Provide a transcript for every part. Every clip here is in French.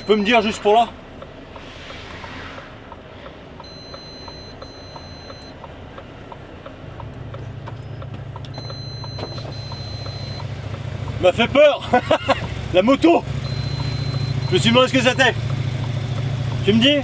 Tu peux me dire juste pour là? M'a fait peur. La moto. Je me suis demandé ce que c'était. Tu me dis?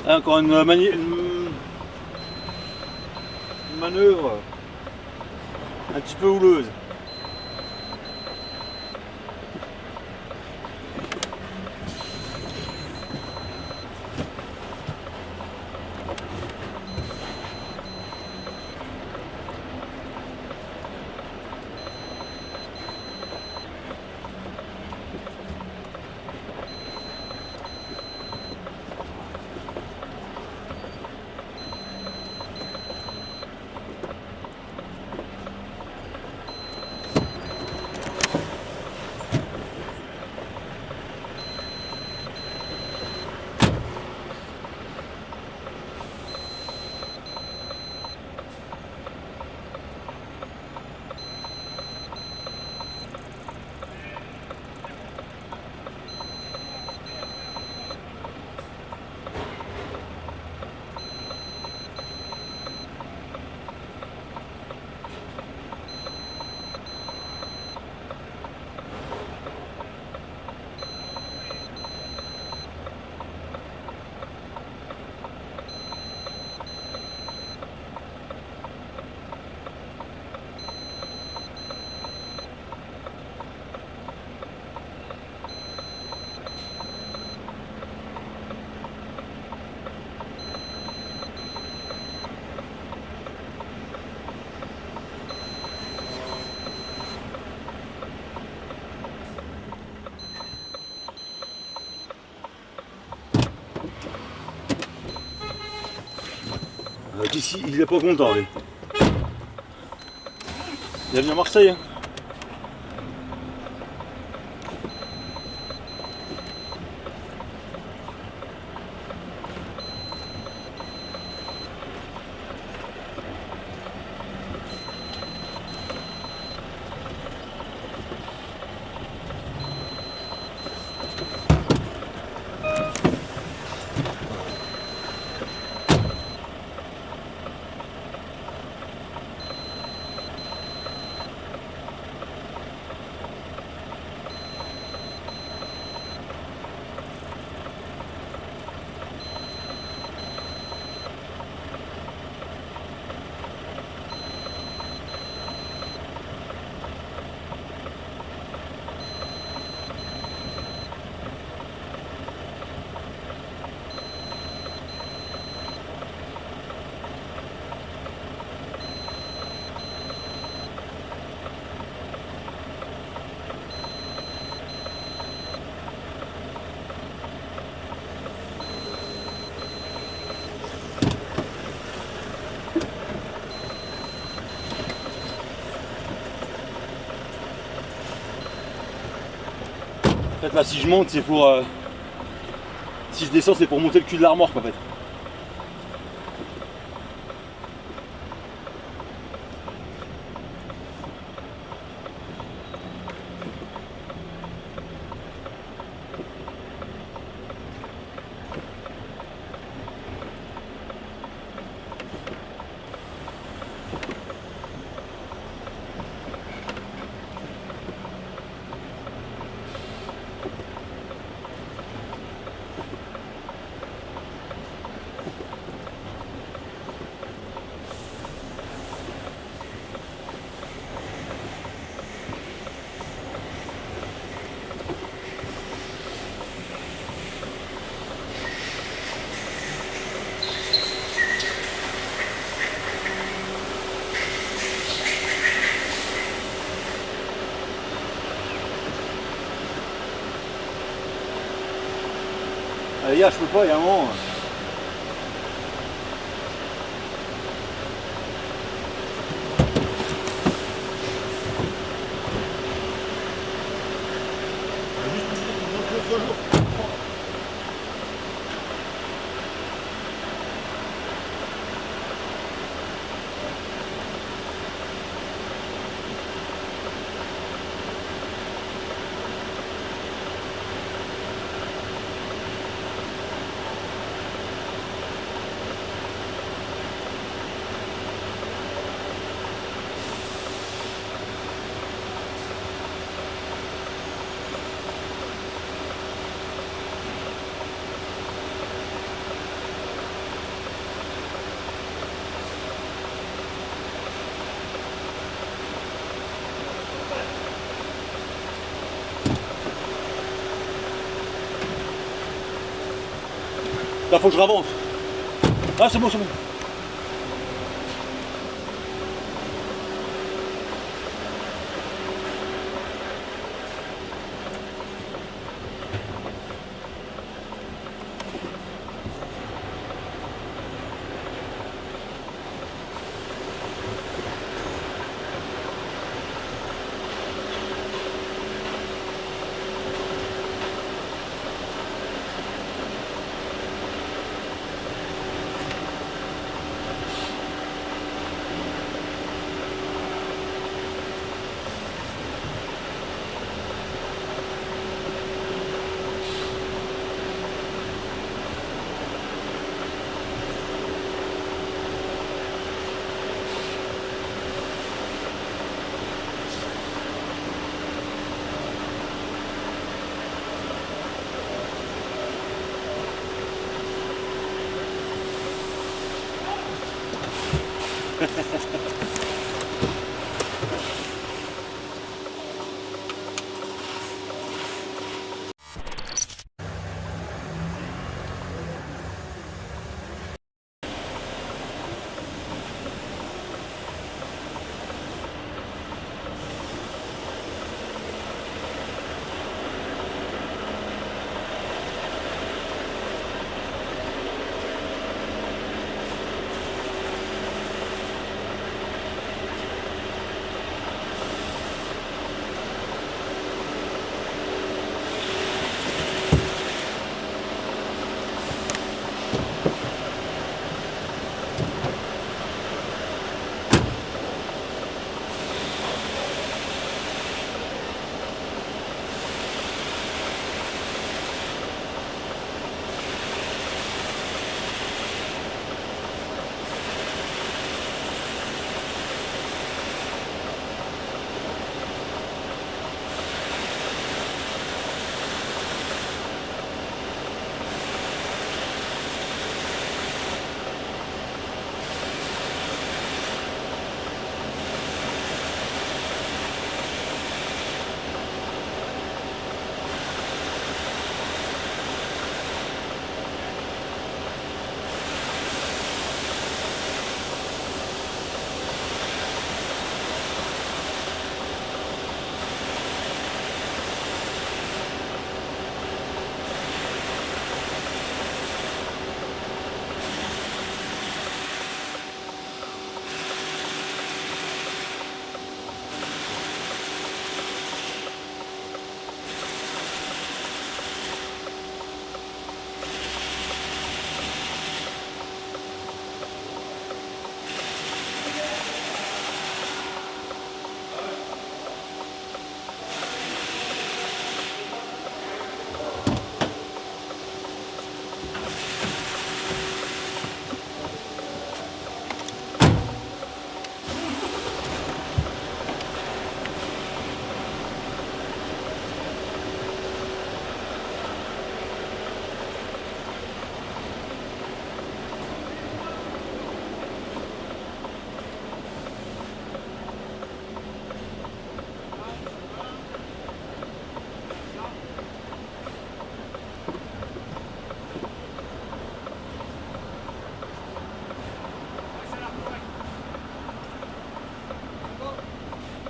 Ah, encore une manœuvre un petit peu houleuse. Ici, il est pas content lui. Il vient à Marseille. Hein. En fait là si je monte c'est pour... si je descends c'est pour monter le cul de la remorque en fait. hier, je peux pas, il y a un moment. Là, faut que je ravance. Ah, c'est bon, c'est bon.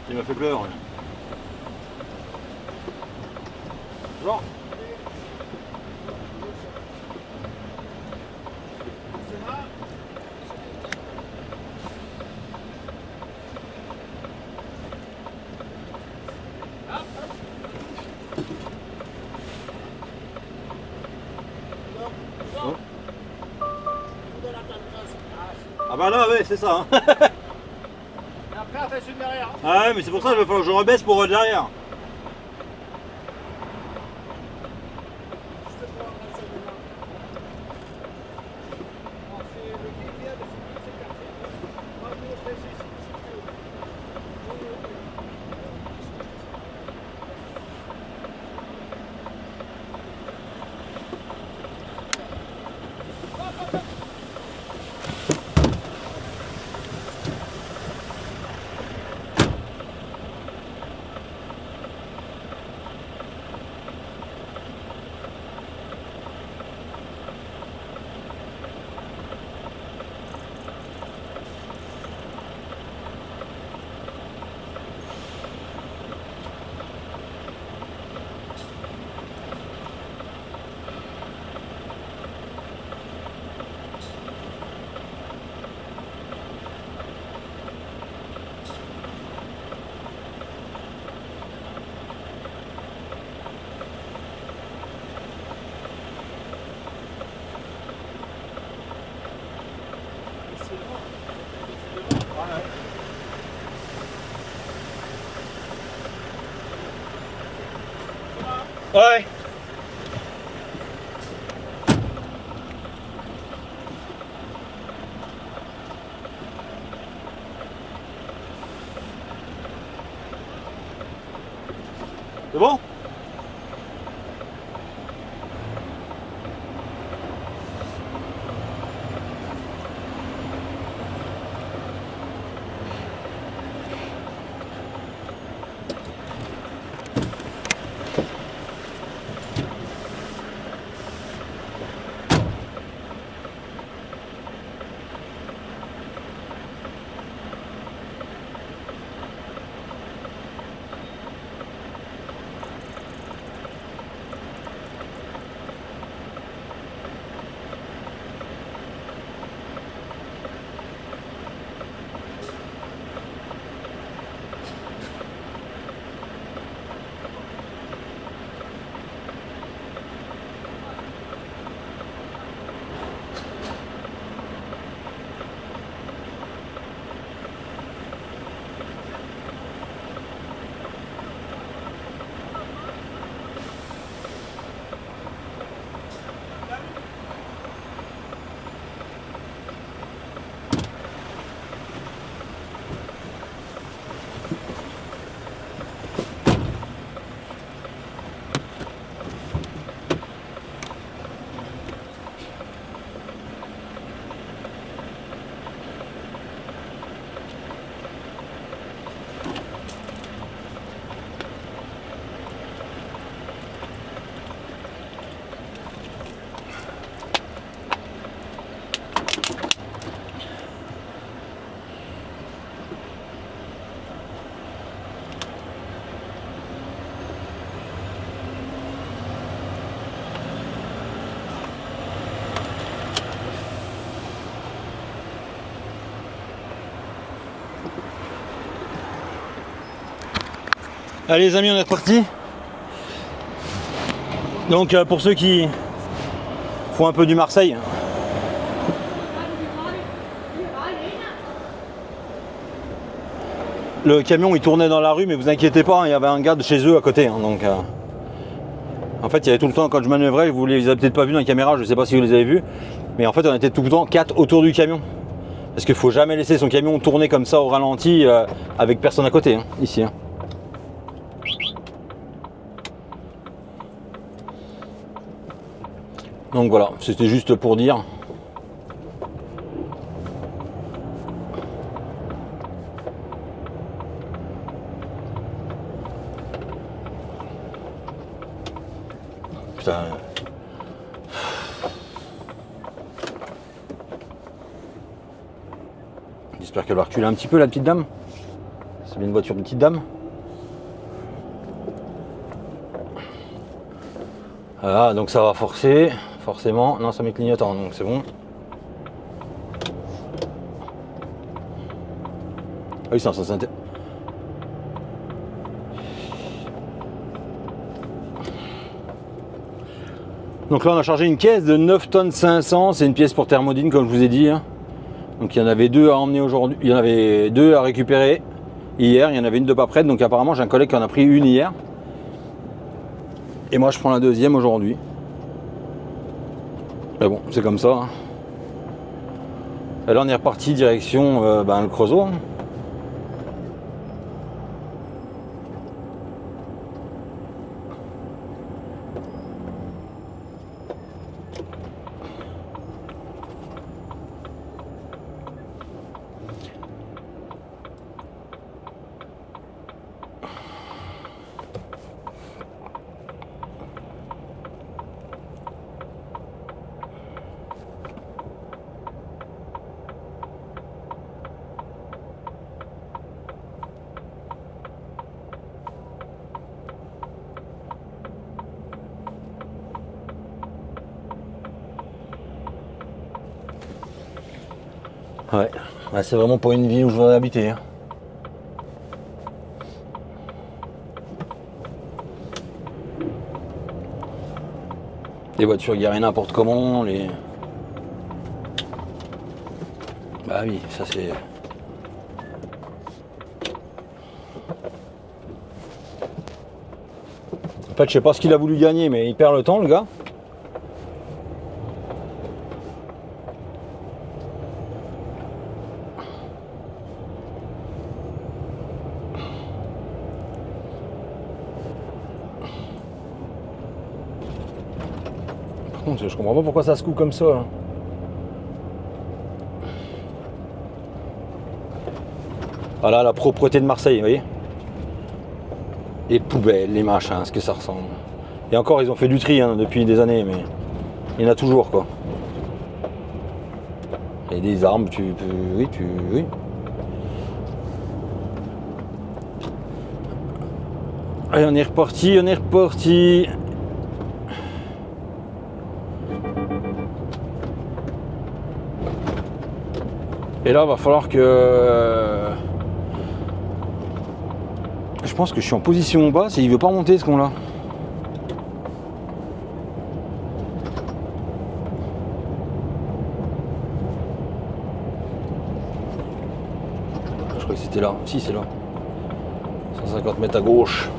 Il m'a fait peur. Ouais. Genre. Ah bah là, ouais, c'est ça. Hein. Et après, on fait une derrière. Ah ouais, mais c'est pour ça qu'il va falloir que je rebaisse pour derrière. Ouais. C'est bon? Allez les amis, on est reparti. Donc pour ceux qui font un peu du Marseille, le camion il tournait dans la rue, mais vous inquiétez pas, hein, il y avait un gars de chez eux à côté. Hein, donc en fait il y avait tout le temps, quand je manœuvrais, vous les avez peut-être pas vus dans la caméra, je sais pas si vous les avez vus, mais en fait on était tout le temps 4 autour du camion. Parce qu'il faut jamais laisser son camion tourner comme ça au ralenti avec personne à côté, hein, ici. Hein. Donc voilà, c'était juste pour dire. Putain. J'espère qu'elle va reculer un petit peu la petite dame. C'est bien une voiture de petite dame. Voilà, donc ça va forcer, forcément. Non, ça met clignotant, donc c'est bon. Ah oui, ça s'intéresse. Donc là, on a chargé une caisse de 9 tonnes 500. C'est une pièce pour Thermodine, comme je vous ai dit. Hein. Donc il y en avait 2 à emmener aujourd'hui, il y en avait 2 à récupérer hier, il y en avait une de pas prête, donc apparemment j'ai un collègue qui en a pris une hier. Et moi je prends la deuxième aujourd'hui. Mais bon, c'est comme ça. Hein. Et là on est reparti direction le Creusot. Hein. Ouais, c'est vraiment pas une ville où je voudrais habiter. Hein. Les voitures garées n'importe comment, les... Bah oui, ça c'est... En fait, je sais pas ce qu'il a voulu gagner, mais il perd le temps, le gars. Par contre, je comprends pas pourquoi ça se coupe comme ça. Là. Voilà la propreté de Marseille, vous voyez. Les poubelles, les machins, ce que ça ressemble. Et encore, ils ont fait du tri hein, depuis des années, mais il y en a toujours quoi. Et des armes, oui. Allez, on est reparti. Et là, va falloir que... Je pense que je suis en position basse et il veut pas remonter ce con là. Je crois que c'était là. Si, c'est là. 150 mètres à gauche.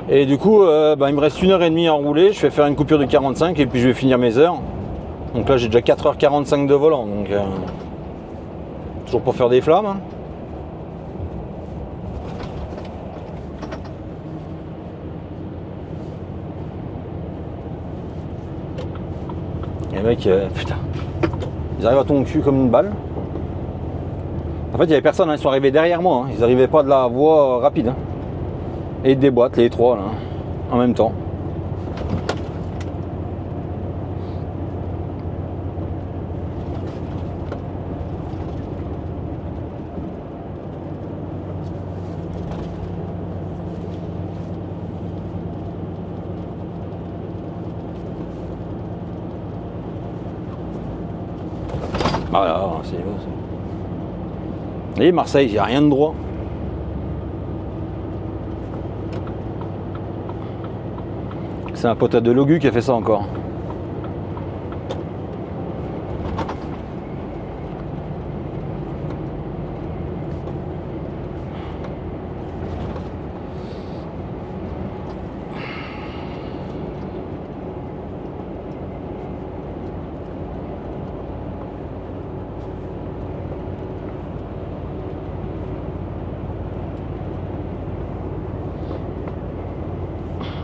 Et du coup, il me reste 1h30 à rouler. Je vais faire une coupure de 45 et puis je vais finir mes heures. Donc là, j'ai déjà 4h45 de volant. Donc, toujours pour faire des flammes. Hein. Les mecs, putain, ils arrivent à ton cul comme une balle. En fait, il n'y avait personne, hein, ils sont arrivés derrière moi. Hein. Ils n'arrivaient pas de la voie rapide. Hein. Et ils déboîtent les trois, là, en même temps. Voilà, c'est beau ça. Et Marseille, il n'y a rien de droit. C'est un pote à Delogu qui a fait ça encore.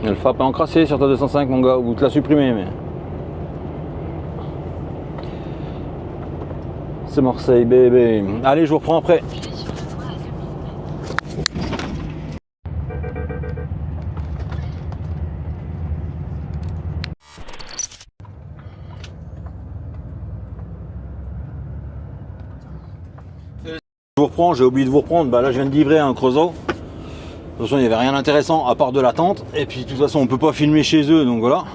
Le FAP est encrassé sur ta 205 mon gars, ou tu l'as supprimé mais... C'est Marseille bébé. Allez, je vous reprends après. Je vous reprends, j'ai oublié de vous reprendre, là je viens de livrer un Creusot. De toute façon, il n'y avait rien d'intéressant à part de l'attente. Et puis, de toute façon, on ne peut pas filmer chez eux, donc voilà.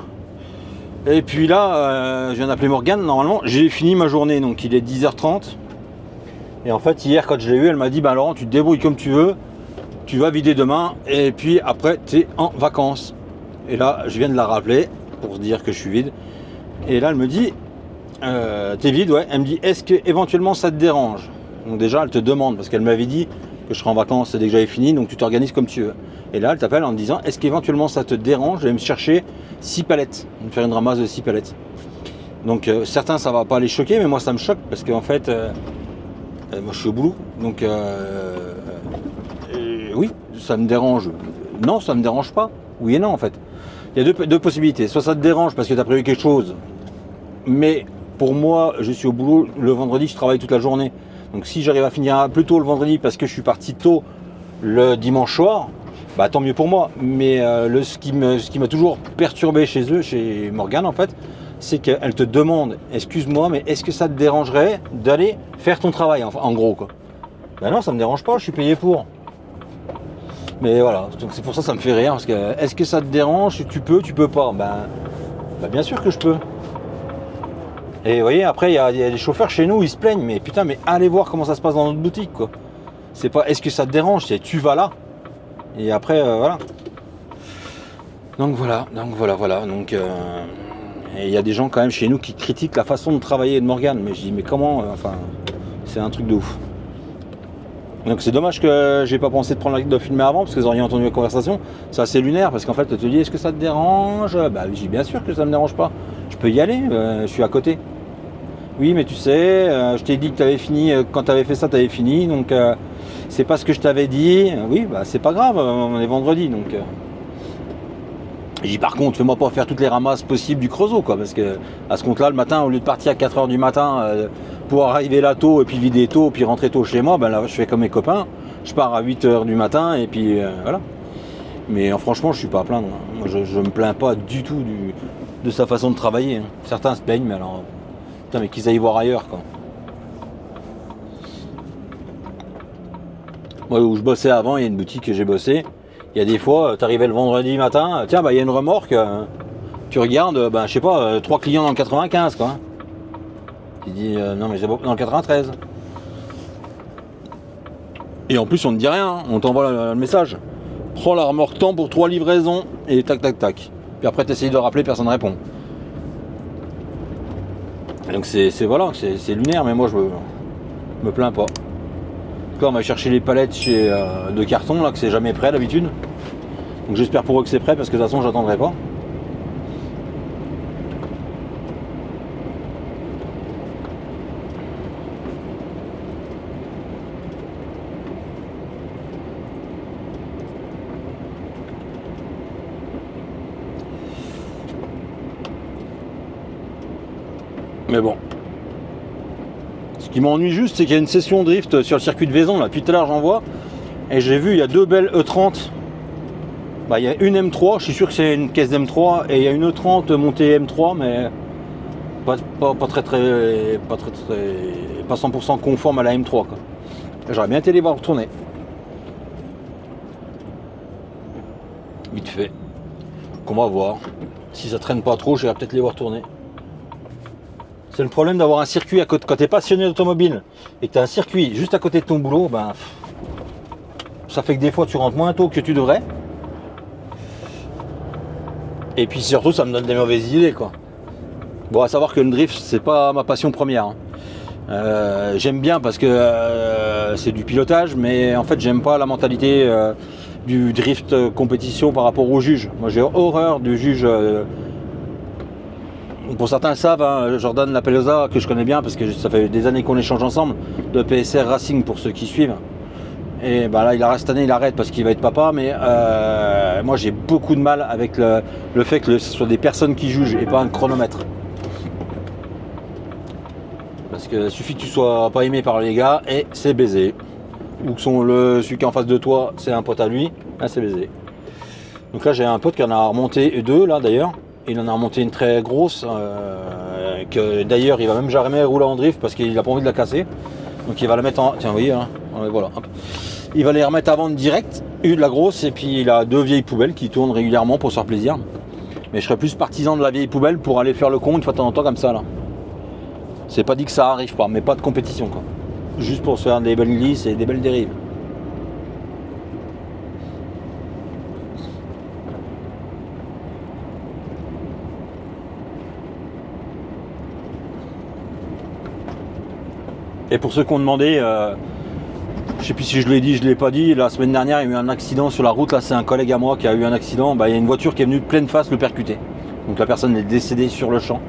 Et puis là, je viens d'appeler Morgane. Normalement, j'ai fini ma journée, donc il est 10h30. Et en fait, hier, quand je l'ai eu, elle m'a dit, Laurent, tu te débrouilles comme tu veux. Tu vas vider demain. Et puis après, tu es en vacances. Et là, je viens de la rappeler pour dire que je suis vide. Et là, elle me dit, T'es vide, ouais. Elle me dit, est-ce que éventuellement ça te dérange? Donc déjà, elle te demande, parce qu'elle m'avait dit que je serais en vacances dès que j'avais fini, donc tu t'organises comme tu veux. Et là, elle t'appelle en te disant, est-ce qu'éventuellement ça te dérange d'aller me chercher 6 palettes, me faire une ramasse de 6 palettes. Donc certains, ça va pas les choquer, mais moi, ça me choque, parce qu'en fait, moi, je suis au boulot. Donc, oui, ça me dérange. Non, ça me dérange pas. Oui et non, en fait. Il y a deux possibilités. Soit ça te dérange parce que tu as prévu quelque chose, mais pour moi, je suis au boulot le vendredi, je travaille toute la journée. Donc si j'arrive à finir plus tôt le vendredi parce que je suis parti tôt le dimanche soir, bah tant mieux pour moi. Mais ce qui m'a toujours perturbé chez eux, chez Morgane en fait, c'est qu'elle te demande, excuse-moi, mais est-ce que ça te dérangerait d'aller faire ton travail, en gros quoi. Ben non, ça me dérange pas, je suis payé pour. Mais voilà, donc c'est pour ça que ça me fait rire, parce que est-ce que ça te dérange? Tu peux pas. Ben bien sûr que je peux. Et vous voyez, après, il y a des chauffeurs chez nous, ils se plaignent, mais putain, mais allez voir comment ça se passe dans notre boutique, quoi. C'est pas est-ce que ça te dérange, c'est tu vas là. Et après, voilà. Donc voilà. Donc, et il y a des gens quand même chez nous qui critiquent la façon de travailler de Morgane. Mais je dis, mais comment, enfin, c'est un truc de ouf. Donc c'est dommage que j'ai pas pensé de filmer avant, parce que vous auriez entendu la conversation. C'est assez lunaire, parce qu'en fait, elle te dit, est-ce que ça te dérange? Bah, je dis, bien sûr que ça me dérange pas. Je peux y aller, je suis à côté. Oui, mais tu sais, je t'ai dit que tu avais fini, quand tu avais fait ça, tu avais fini, donc c'est pas ce que je t'avais dit. Oui, bah c'est pas grave, on est vendredi, donc. J'ai dit, par contre, fais-moi pas faire toutes les ramasses possibles du Creusot, quoi, parce que à ce compte-là, le matin, au lieu de partir à 4h du matin pour arriver là tôt, et puis vider tôt, puis rentrer tôt chez moi, ben là, je fais comme mes copains, je pars à 8h du matin, et puis voilà. Mais franchement, je suis pas à plaindre. Moi, je me plains pas du tout de sa façon de travailler. Certains se plaignent, mais alors. Putain, mais qu'ils aillent voir ailleurs, quoi. Moi, où je bossais avant, il y a une boutique que j'ai bossé. Il y a des fois, tu arrivais le vendredi matin, tiens, bah il y a une remorque, tu regardes, je sais pas, 3 clients dans le 95, quoi. Tu dis, non, mais c'est dans le 93. Et en plus, on ne dit rien, on t'envoie le message. Prends la remorque temps pour 3 livraisons, et tac, tac, tac. Puis après, tu essayes de rappeler, personne ne répond. Donc voilà, c'est lunaire, mais moi je me plains pas. Là, on va chercher les palettes de carton là, que c'est jamais prêt d'habitude. Donc j'espère pour eux que c'est prêt, parce que de toute façon j'attendrai pas. Mais bon. Ce qui m'ennuie juste, c'est qu'il y a une session drift sur le circuit de Vaison, là. Depuis tout à l'heure, j'en vois. Et j'ai vu, il y a 2 belles E30. Bah, il y a une M3, je suis sûr que c'est une caisse d'M3. Et il y a une E30 montée M3, mais pas 100% conforme à la M3, quoi. J'aurais bien été les voir retourner. Vite fait. Donc on va voir. Si ça traîne pas trop, j'irai peut-être les voir tourner. C'est le problème d'avoir un circuit à côté. Quand tu es passionné d'automobile et que tu as un circuit juste à côté de ton boulot, ça fait que des fois tu rentres moins tôt que tu devrais. Et puis surtout, ça me donne des mauvaises idées, quoi. Bon, à savoir que le drift, c'est pas ma passion première. J'aime bien parce que c'est du pilotage, mais en fait, j'aime pas la mentalité du drift compétition par rapport au juge. Moi, j'ai horreur du juge. Pour certains le savent, hein, Jordan Lapelosa, que je connais bien parce que ça fait des années qu'on échange ensemble, de PSR Racing pour ceux qui suivent. Et là, cette année, il arrête parce qu'il va être papa, mais moi j'ai beaucoup de mal avec le fait que ce soit des personnes qui jugent et pas un chronomètre. Parce que suffit que tu sois pas aimé par les gars et c'est baisé. Ou que celui qui est en face de toi, c'est un pote à lui, là c'est baisé. Donc là, j'ai un pote qui en a remonté 2 là d'ailleurs. Il en a remonté une très grosse, que d'ailleurs il va même jamais rouler en drift parce qu'il n'a pas envie de la casser. Donc il va la mettre en. Tiens, vous voyez, hein, voilà. Hop. Il va les remettre à vendre direct, une de la grosse, et puis il a 2 vieilles poubelles qui tournent régulièrement pour se faire plaisir. Mais je serais plus partisan de la vieille poubelle pour aller faire le con une fois de temps en temps comme ça là. C'est pas dit que ça arrive pas, mais pas de compétition, quoi. Juste pour se faire des belles glisses et des belles dérives. Et pour ceux qui ont demandé, je sais plus si je l'ai dit, je l'ai pas dit, la semaine dernière il y a eu un accident sur la route, là c'est un collègue à moi qui a eu un accident, il y a une voiture qui est venue de pleine face le percuter. Donc la personne est décédée sur le champ.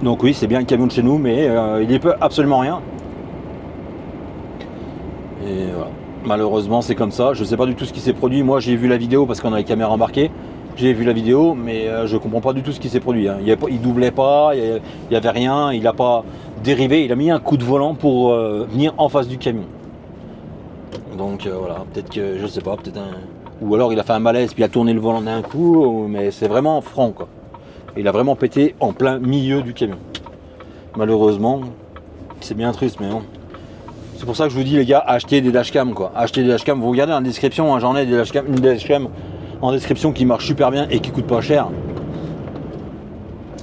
Donc oui, c'est bien un camion de chez nous, mais il n'y peut absolument rien. Et voilà. Malheureusement c'est comme ça, je sais pas du tout ce qui s'est produit, moi j'ai vu la vidéo parce qu'on a les caméras embarquées, j'ai vu la vidéo, mais je comprends pas du tout ce qui s'est produit. Hein. Il doublait pas, il y avait rien, il a pas dérivé, il a mis un coup de volant pour venir en face du camion. Donc voilà, peut-être que, je sais pas, peut-être un... Ou alors il a fait un malaise puis il a tourné le volant d'un coup, mais c'est vraiment franc quoi. Il a vraiment pété en plein milieu du camion. Malheureusement, c'est bien triste, mais bon. C'est pour ça que je vous dis les gars, achetez des dashcams quoi. Achetez des dashcams, vous regardez en description, hein, j'en ai des dashcams, une dashcam en description qui marche super bien et qui coûte pas cher.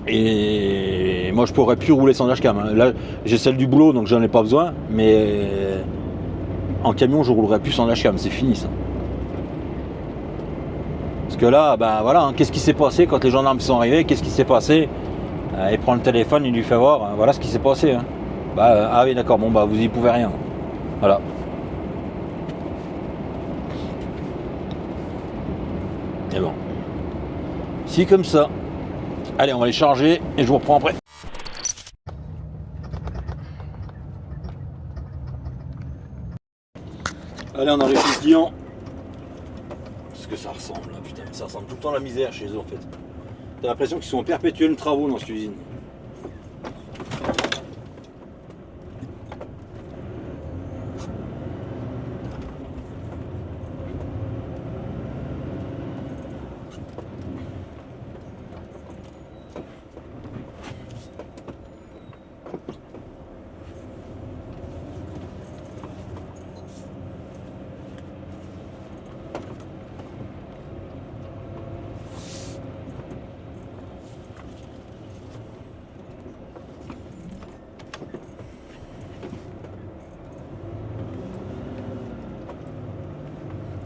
Et moi je pourrais plus rouler sans dashcam. Hein. Là j'ai celle du boulot donc j'en ai pas besoin, mais en camion je roulerai plus sans dashcam, c'est fini ça. Parce que là, voilà, hein, qu'est-ce qui s'est passé quand les gendarmes sont arrivés? Qu'est-ce qui s'est passé? Il prend le téléphone, il lui fait voir, voilà ce qui s'est passé. Hein. Ah oui d'accord, bon vous y pouvez rien. Voilà. Et bon. Si comme ça. Allez, on va les charger et je vous reprends après. Allez, on arrive chez le client. Ce que ça ressemble, là, putain, ça ressemble tout le temps à la misère chez eux en fait. T'as l'impression qu'ils sont en perpétuels travaux dans cette usine.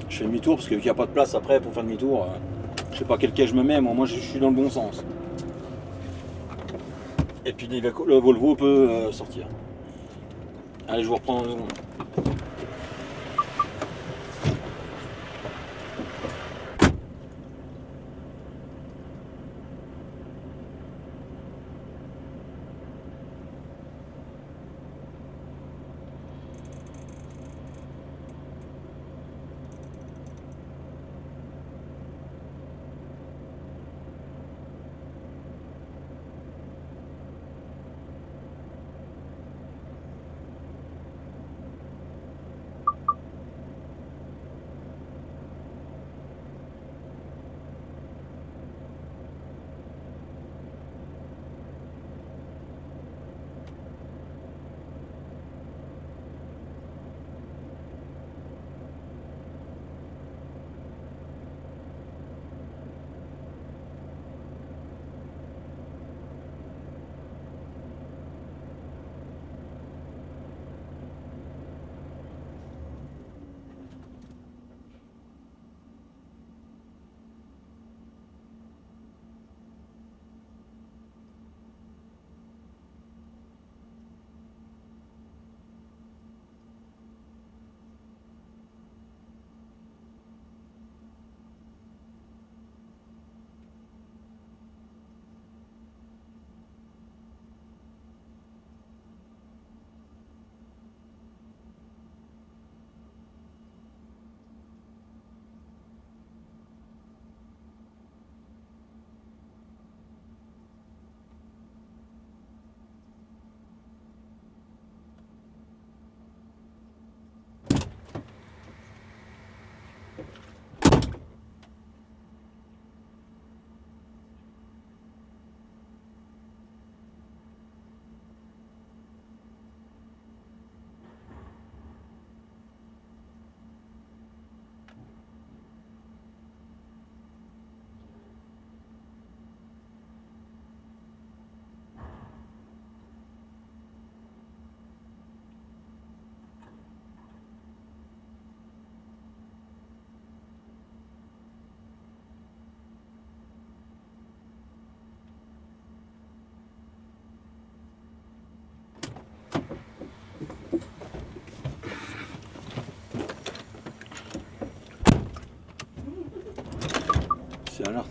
Je fais demi-tour parce qu'il n'y a pas de place après pour faire demi-tour. Je sais pas quel quai je me mets, moi je suis dans le bon sens. Et puis le Volvo peut sortir. Allez, je vous reprends dans 2 secondes.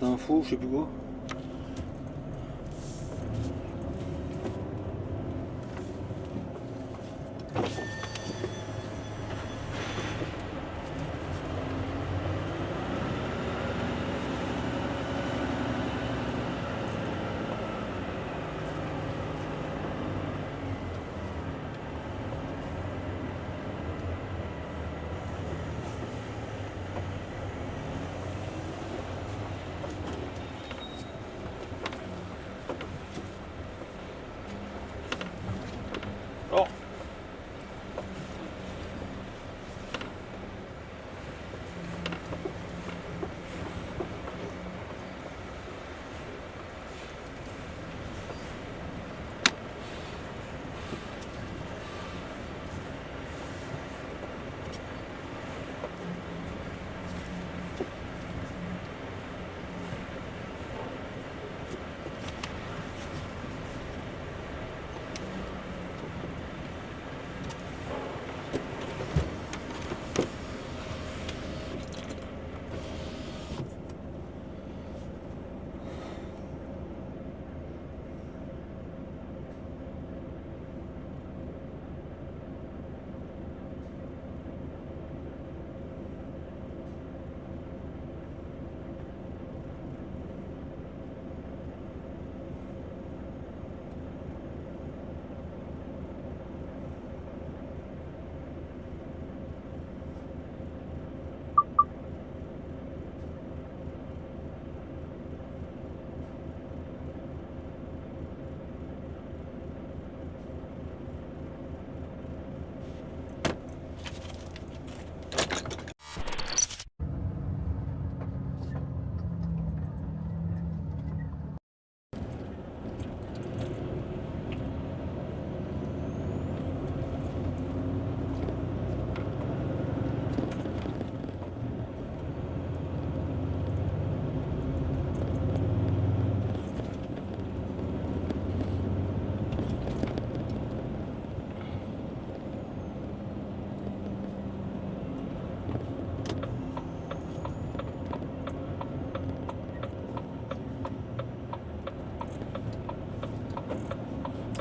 carte info, je sais plus quoi. Oh.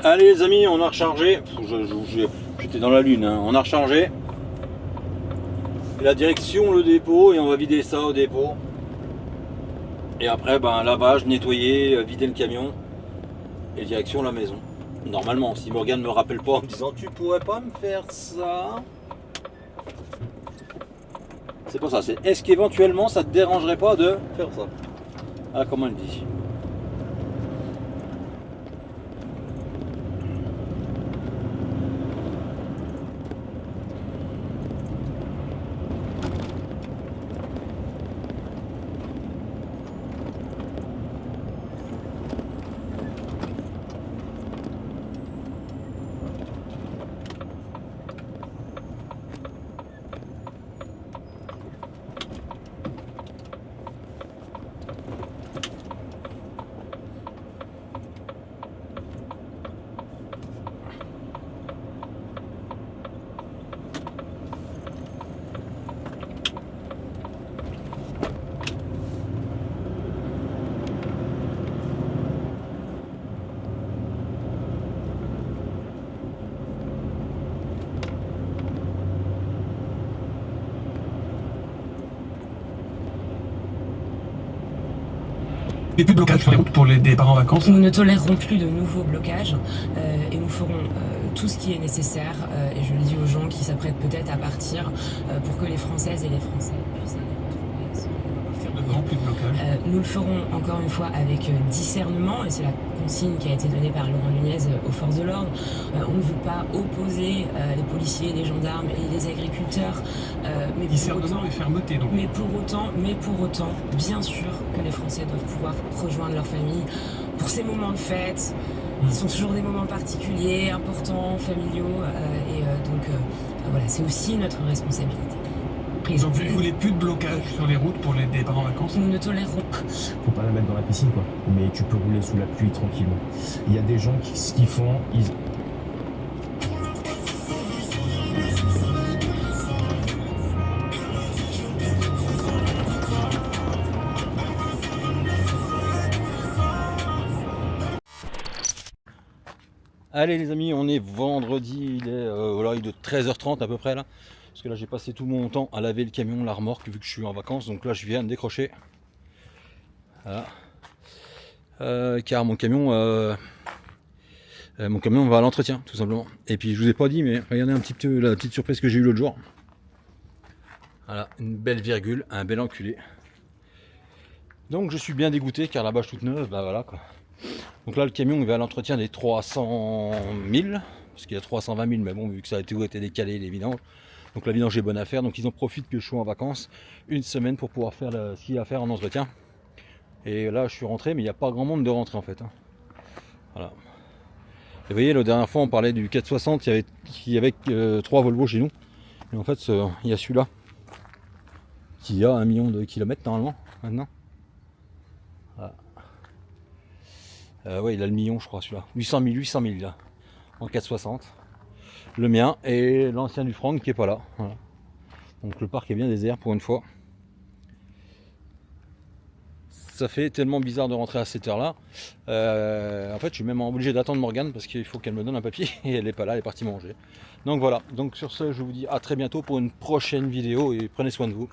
Allez les amis, on a rechargé. J'étais dans la lune, hein. On a rechargé. Et la direction le dépôt et on va vider ça au dépôt. Et après ben lavage, nettoyer, vider le camion et direction la maison. Normalement, si Morgane me rappelle pas en me disant tu pourrais pas me faire ça. C'est pas ça, c'est est-ce qu'éventuellement ça te dérangerait pas de faire ça. Ah comment elle dit. Et plus de blocage sur les routes pour les départs en vacances. Nous ne tolérerons plus de nouveaux blocages et nous ferons tout ce qui est nécessaire et je le dis aux gens qui s'apprêtent peut-être à partir pour que les Françaises et les Français puissent aller retrouver Plus de blocage. nous le ferons encore une fois avec discernement et c'est la consigne qui a été donnée par Laurent Nunez aux forces de l'ordre. On ne veut pas opposer les policiers, les gendarmes et les agriculteurs. Mais discernement et fermeté donc. Mais pour autant, bien sûr que les Français doivent pouvoir rejoindre leur famille pour ces moments de fête. Ils sont toujours des moments particuliers, importants, familiaux donc voilà, c'est aussi notre responsabilité. Donc vous ne voulez plus de blocage sur les routes pour les départs en vacances? Nous ne tolérerons pas. Faut pas la mettre dans la piscine quoi, mais tu peux rouler sous la pluie tranquillement. Il y a des gens qui ce qu'ils font, ils... Allez les amis, on est vendredi, il est voilà, il est de 13h30 à peu près là. Parce que là j'ai passé tout mon temps à laver le camion, la remorque, vu que je suis en vacances. Donc là je viens de décrocher. Voilà. Car mon camion va à l'entretien, tout simplement. Et puis je vous ai pas dit, mais regardez un petit peu la petite surprise que j'ai eue l'autre jour. Voilà, une belle virgule, un bel enculé. Donc je suis bien dégoûté car la bâche toute neuve, bah voilà quoi. Donc là le camion il va à l'entretien des 300 000, parce qu'il y a 320 000, mais bon vu que ça a tout été décalé les vidanges. Donc la vidange est bonne à faire, donc ils en profitent que je sois en vacances une semaine pour pouvoir faire ce qu'il y a à faire en entretien. Et là je suis rentré, mais il n'y a pas grand monde de rentrée en fait. Hein. Voilà. Et vous voyez, la dernière fois on parlait du 460, il y avait 3 Volvo chez nous. Et en fait il y a celui-là qui a 1 million de kilomètres normalement maintenant. Voilà. Ouais, il a le million, je crois, celui-là. 800 000 là, en 460. Le mien et l'ancien du Franck qui est pas là. Voilà. Donc le parc est bien désert pour une fois. Ça fait tellement bizarre de rentrer à cette heure-là. En fait, je suis même obligé d'attendre Morgane parce qu'il faut qu'elle me donne un papier et elle n'est pas là, elle est partie manger. Donc voilà. Donc sur ce, je vous dis à très bientôt pour une prochaine vidéo et prenez soin de vous.